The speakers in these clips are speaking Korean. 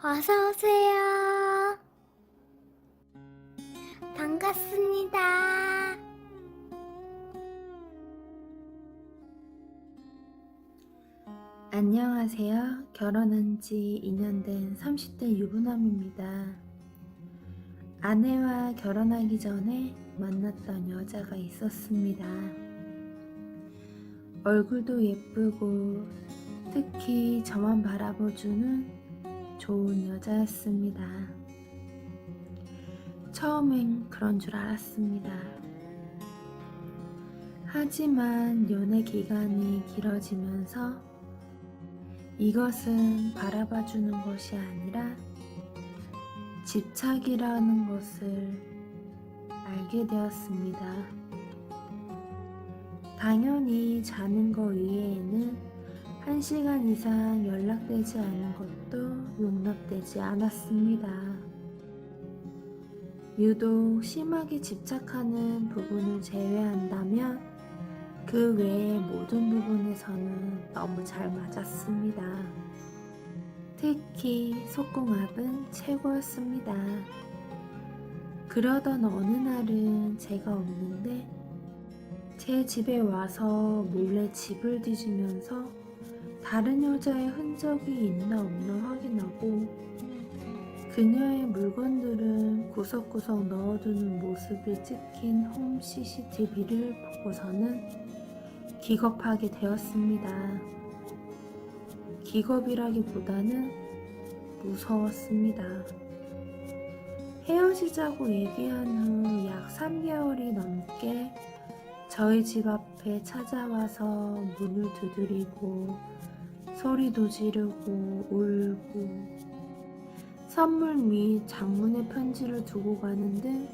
어서 오세요. 반갑습니다. 안녕하세요. 결혼한 지 2년 된 30대 유부남입니다. 아내와 결혼하기 전에 만났던 여자가 있었습니다. 얼굴도 예쁘고 특히 저만 바라봐주는 좋은 여자였습니다. 처음엔 그런 줄 알았습니다. 하지만 연애 기간이 길어지면서 이것은 바라봐주는 것이 아니라 집착이라는 것을 알게 되었습니다. 당연히 자는 것 외에는 1시간 이상 연락되지 않은 것도 용납되지 않았습니다. 유독 심하게 집착하는 부분을 제외한다면 그 외의 모든 부분에서는 너무 잘 맞았습니다. 특히 속궁합은 최고였습니다. 그러던 어느 날은 제가 없는데 제 집에 와서 몰래 집을 뒤지면서 다른 여자의 흔적이 있나 없나 확인하고 그녀의 물건들은 구석구석 넣어두는 모습이 찍힌 홈 CCTV를 보고서는 기겁하게 되었습니다. 기겁이라기보다는 무서웠습니다. 헤어지자고 얘기한 후 약 3개월이 넘게 저희 집 앞에 찾아와서 문을 두드리고 소리도 지르고 울고 선물 및 장문의 편지를 두고 가는 등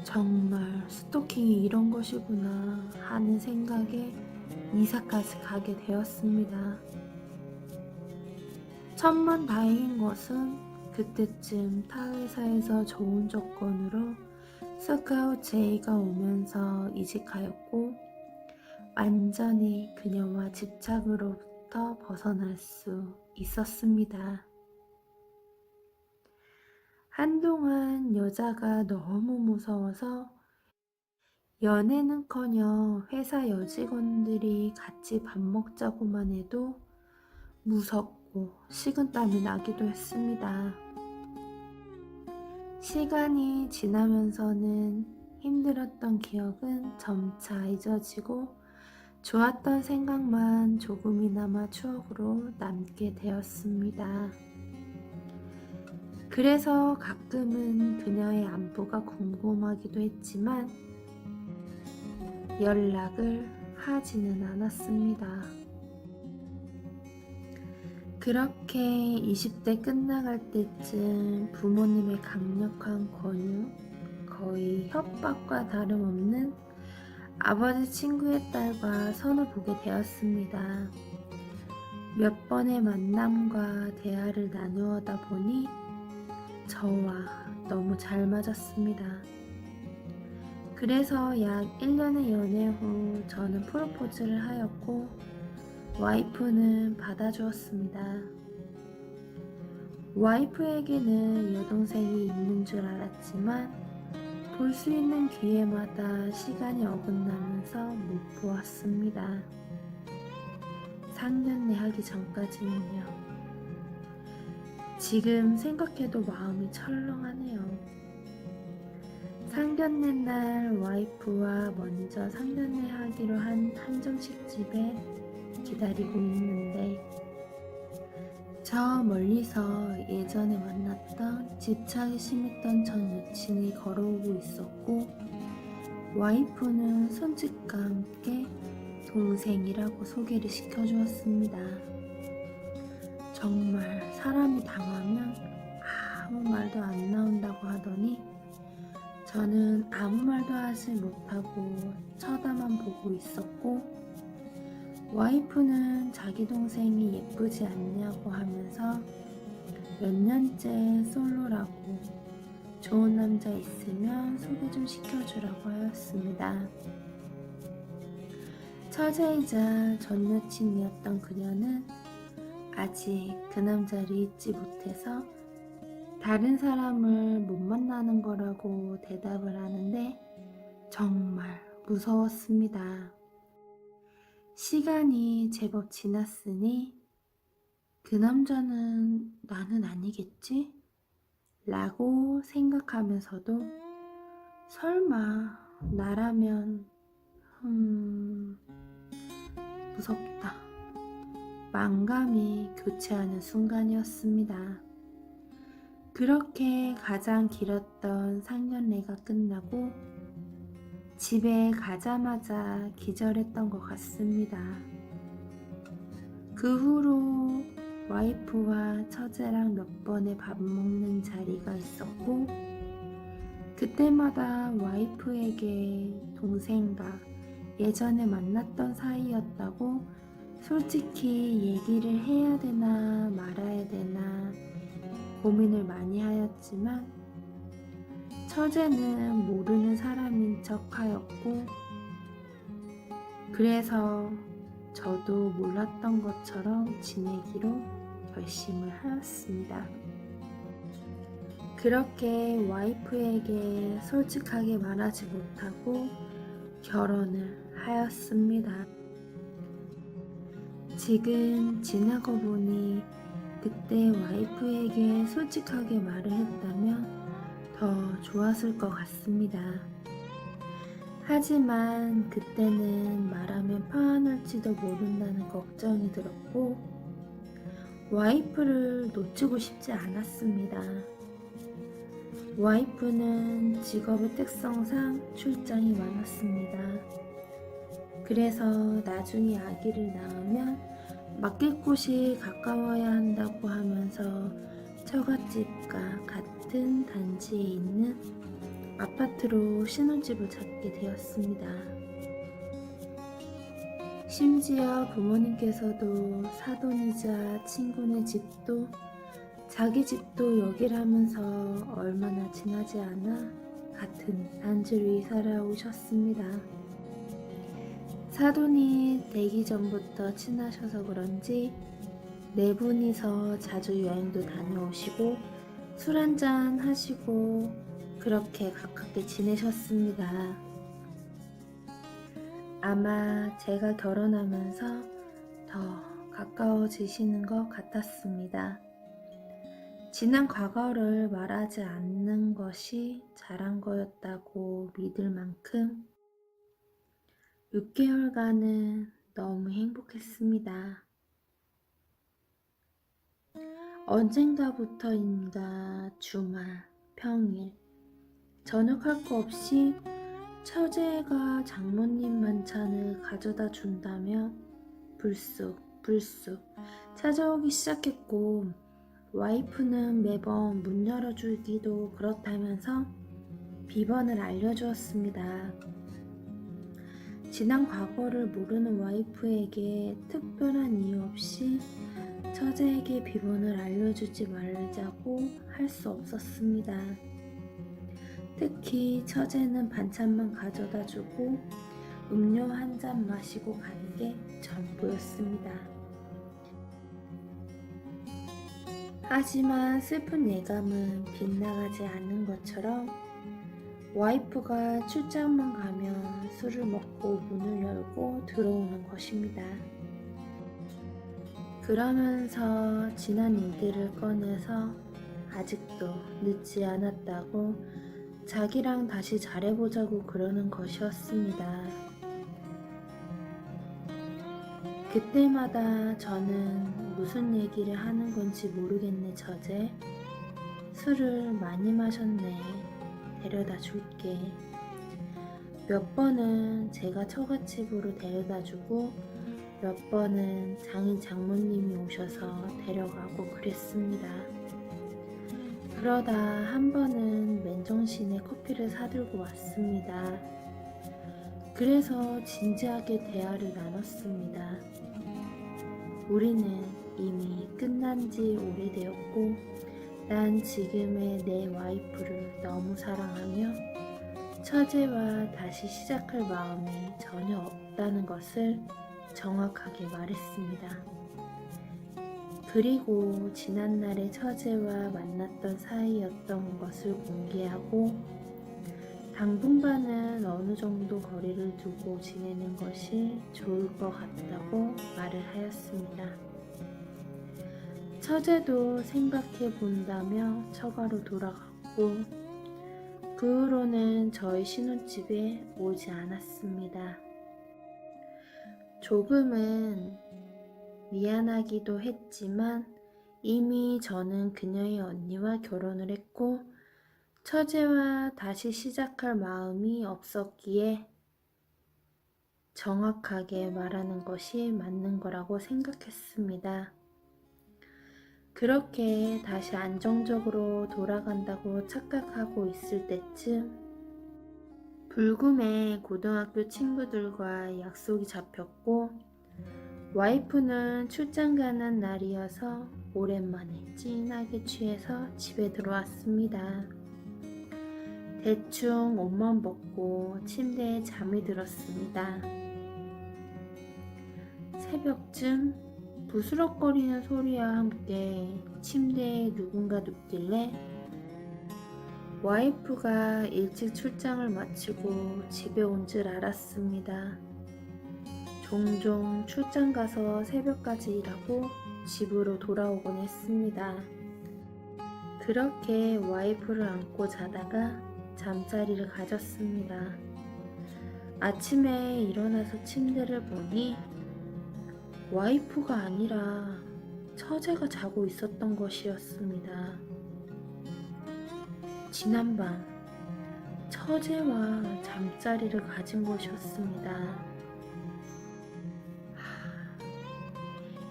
정말 스토킹이 이런 것이구나 하는 생각에 이사까지 가게 되었습니다. 천만다행인 것은 그때쯤 타 회사에서 좋은 조건으로 스카우트 제의가 오면서 이직하였고 완전히 그녀와 집착으로부터 벗어날 수 있었습니다. 한동안 여자가 너무 무서워서 연애는커녕 회사 여직원들이 같이 밥 먹자고만 해도 무섭고 식은땀이 나기도 했습니다. 시간이 지나면서는 힘들었던 기억은 점차 잊어지고 좋았던 생각만 조금이나마 추억으로 남게 되었습니다. 그래서 가끔은 그녀의 안부가 궁금하기도 했지만 연락을 하지는 않았습니다. 그렇게 20대 끝나갈 때쯤 부모님의 강력한 권유, 거의 협박과 다름없는 아버지 친구의 딸과 선을 보게 되었습니다. 몇 번의 만남과 대화를 나누어다 보니 저와 너무 잘 맞았습니다. 그래서 약 1년의 연애 후 저는 프로포즈를 하였고 와이프는 받아주었습니다. 와이프에게는 여동생이 있는 줄 알았지만 볼 수 있는 기회마다 시간이 어긋나면서 못 보았습니다. 상견례 하기 전까지는요. 지금 생각해도 마음이 철렁하네요. 상견례 날 와이프와 먼저 상견례 하기로 한 한정식 집에 기다리고 있는데 저 멀리서 예전에 만났던 집착이 심했던 전 여친이 걸어오고 있었고 와이프는 손짓과 함께 동생이라고 소개를 시켜주었습니다. 정말 사람이 당하면 아무 말도 안 나온다고 하더니 저는 아무 말도 하지 못하고 쳐다만 보고 있었고 와이프는 자기 동생이 예쁘지 않냐고 하면서 몇 년째 솔로라고 좋은 남자 있으면 소개 좀 시켜주라고 하였습니다. 처제이자 전 여친이었던 그녀는 아직 그 남자를 잊지 못해서 다른 사람을 못 만나는 거라고 대답을 하는데 정말 무서웠습니다. 시간이 제법 지났으니 그 남자는 나는 아니겠지? 라고 생각하면서도 설마 나라면 무섭다. 만감이 교체하는 순간이었습니다. 그렇게 가장 길었던 상견례가 끝나고 집에 가자마자 기절했던 것 같습니다. 그 후로 와이프와 처제랑 몇 번의 밥 먹는 자리가 있었고 그때마다 와이프에게 동생과 예전에 만났던 사이였다고 솔직히 얘기를 해야 되나 말아야 되나 고민을 많이 하였지만 처제는 모르는 사람인 척 하였고 그래서 저도 몰랐던 것처럼 지내기로 결심을 하였습니다. 그렇게 와이프에게 솔직하게 말하지 못하고 결혼을 하였습니다. 지금 지나고 보니 그때 와이프에게 솔직하게 말을 했다면 더 좋았을 것 같습니다. 하지만 그때는 말하면 화날지도 모른다는 걱정이 들었고 와이프를 놓치고 싶지 않았습니다. 와이프는 직업의 특성상 출장이 많았습니다. 그래서 나중에 아기를 낳으면 맡길 곳이 가까워야 한다고 하면서 처갓집과 같은 단지에 있는 아파트로 신혼집을 잡게 되었습니다. 심지어 부모님께서도 사돈이자 친구네 집도 자기 집도 여기라면서 얼마나 지나지 않아 같은 단지로 이사를 오셨습니다. 사돈이 되기 전부터 친하셔서 그런지 네 분이서 자주 여행도 다녀오시고 술 한잔 하시고 그렇게 가깝게 지내셨습니다. 아마 제가 결혼하면서 더 가까워지시는 것 같았습니다. 지난 과거를 말하지 않는 것이 잘한 거였다고 믿을 만큼 6개월간은 너무 행복했습니다. 언젠가부터인가 주말, 평일, 저녁 할 거 없이 처제가 장모님 만찬을 가져다 준다며 불쑥 찾아오기 시작했고 와이프는 매번 문 열어주기도 그렇다면서 비번을 알려주었습니다. 지난 과거를 모르는 와이프에게 특별한 이유 없이 처제에게 비번을 알려주지 말자고 할 수 없었습니다. 특히 처제는 반찬만 가져다 주고 음료 한 잔 마시고 가는 게 전부였습니다. 하지만 슬픈 예감은 빗나가지 않는 것처럼 와이프가 출장만 가면 술을 먹고 문을 열고 들어오는 것입니다. 그러면서 지난 일들을 꺼내서 아직도 늦지 않았다고 자기랑 다시 잘해보자고 그러는 것이었습니다. 그때마다 저는 무슨 얘기를 하는 건지 모르겠네 처제. 술을 많이 마셨네. 데려다 줄게. 몇 번은 제가 처갓집으로 데려다 주고 몇 번은 장인 장모님이 오셔서 데려가고 그랬습니다. 그러다 한 번은 맨정신에 커피를 사들고 왔습니다. 그래서 진지하게 대화를 나눴습니다. 우리는 이미 끝난 지 오래되었고 난 지금의 내 와이프를 너무 사랑하며 처제와 다시 시작할 마음이 전혀 없다는 것을 정확하게 말했습니다. 그리고 지난날의 처제와 만났던 사이였던 것을 공개하고 당분간은 어느 정도 거리를 두고 지내는 것이 좋을 것 같다고 말을 하였습니다. 처제도 생각해 본다며 처가로 돌아갔고 그 후로는 저희 신혼집에 오지 않았습니다. 조금은 미안하기도 했지만 이미 저는 그녀의 언니와 결혼을 했고 처제와 다시 시작할 마음이 없었기에 정확하게 말하는 것이 맞는 거라고 생각했습니다. 그렇게 다시 안정적으로 돌아간다고 착각하고 있을 때쯤 불금에 고등학교 친구들과 약속이 잡혔고 와이프는 출장 가는 날이어서 오랜만에 진하게 취해서 집에 들어왔습니다. 대충 옷만 벗고 침대에 잠이 들었습니다. 새벽쯤 부스럭거리는 소리와 함께 침대에 누군가 눕길래 와이프가 일찍 출장을 마치고 집에 온 줄 알았습니다. 종종 출장 가서 새벽까지 일하고 집으로 돌아오곤 했습니다. 그렇게 와이프를 안고 자다가 잠자리를 가졌습니다. 아침에 일어나서 침대를 보니 와이프가 아니라 처제가 자고 있었던 것이었습니다. 지난밤 처제와 잠자리를 가진 것이었습니다.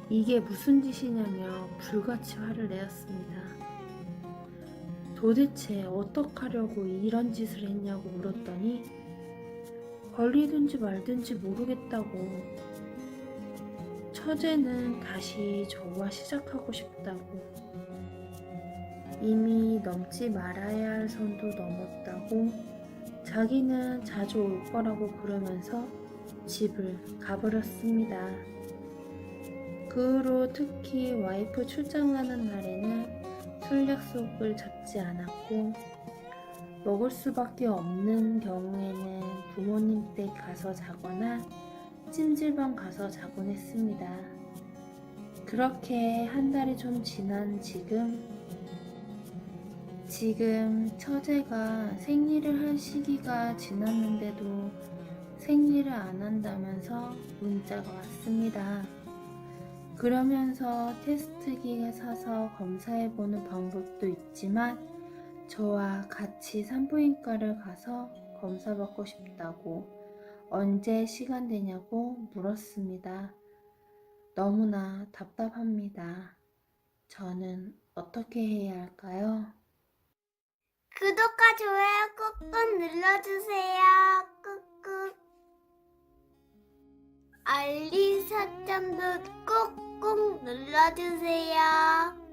이게 무슨 짓이냐며 불같이 화를 내었습니다. 도대체 어떡하려고 이런 짓을 했냐고 물었더니 걸리든지 말든지 모르겠다고 처제는 다시 저와 시작하고 싶다고 이미 넘지 말아야 할 선도 넘었다고 자기는 자주 올 거라고 그러면서 집을 가버렸습니다. 그 후로 특히 와이프 출장 가는 날에는 술 약속을 잡지 않았고 먹을 수밖에 없는 경우에는 부모님 댁 가서 자거나 찜질방 가서 자곤 했습니다. 그렇게 한 달이 좀 지난 지금 처제가 생일을 할 시기가 지났는데도 생일을 안 한다면서 문자가 왔습니다. 그러면서 테스트기 사서 검사해보는 방법도 있지만 저와 같이 산부인과를 가서 검사받고 싶다고 언제 시간 되냐고 물었습니다. 너무나 답답합니다. 저는 어떻게 해야 할까요? 구독과 좋아요 꾹꾹 눌러주세요. 꾹꾹. 알림 설정도 꾹꾹 눌러주세요.